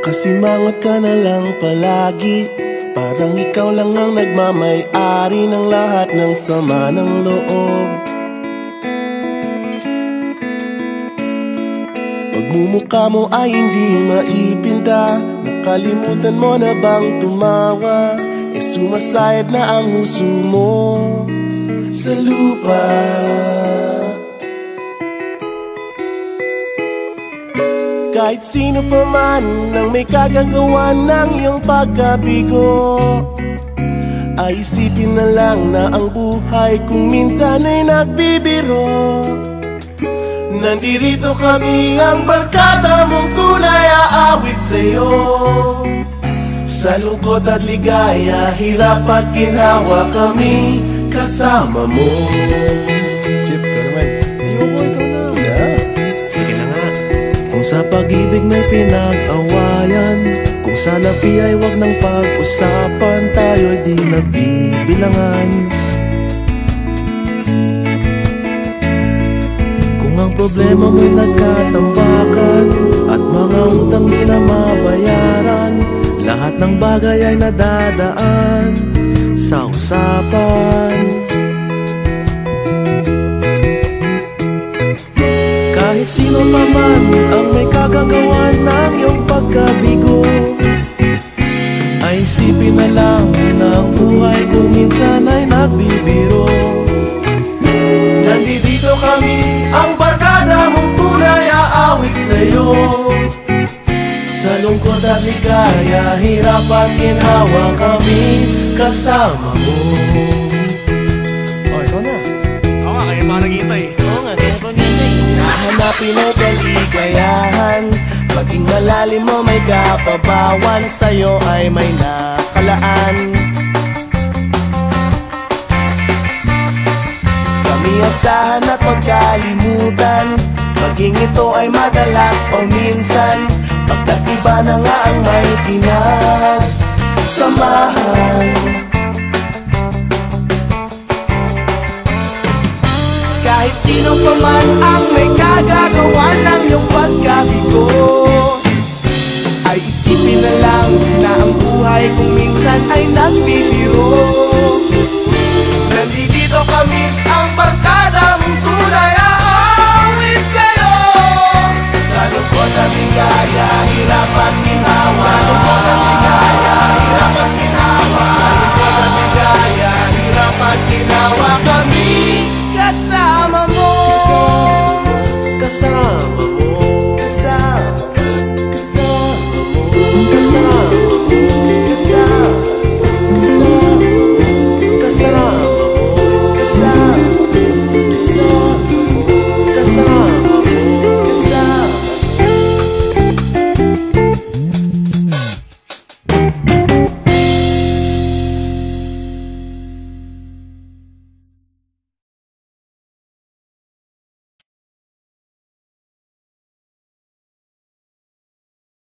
Kasimangot ka na lang palagi, parang ikaw lang ang nagmamay-ari ng lahat ng sama ng loob. Pagmumukha mo ay hindi maipinta, nakalimutan mo na bang tumawa? Sumasayad na ang huso mo sa lupa. Kahit sino pa man ang may kagagawa ng iyong pagkabigo, ay isipin na lang na ang buhay kung minsan ay nagbibiro. Nandirito kami, ang barkada mong tunay aawit sa'yo. Sa lungkot at ligaya, hirap at ginhawa, kami kasama mo. Chip, ka naman. Ayoko, ikaw na. Yeah. Sige na nga. Kung sa pag-ibig may pinag-awayan, kung sa labi ay wag nang pag-usapan, tayo'y di nagbibilangan. Kung ang problema mo'y nagkatambakan at mga utang di na mabayaran, lahat ng bagay ay nadadaan sa usapan. Kahit sino pa man ang may kagagawa ng iyong pagkabigo, ay isipin na lang na ang buhay kung minsan ay nagbibiro. Nandito kami, ang barkada mong tunay aawit sa'yo. Sa lungkot at ligaya, hirap at ginhawa, kami kasama mo. Oh, ikaw na. Oo nga, kaya pa naghihintay. Oo nga, kaya pa naghihintay. Nahanapin ay kaligayahan, maging malalim mo may kapabawan, sa'yo ay may nakalaan. Kami asahan at magkalimutan, maging ito ay madalas o minsan, pagkat iba na nga ang may pinagsamahan. Kahit sino pa man ang may kagagawa ng iyong pagkabigo, ay isipin na lang na ang buhay kung minsan ay nagbibiro. Nandito kami, ang barkada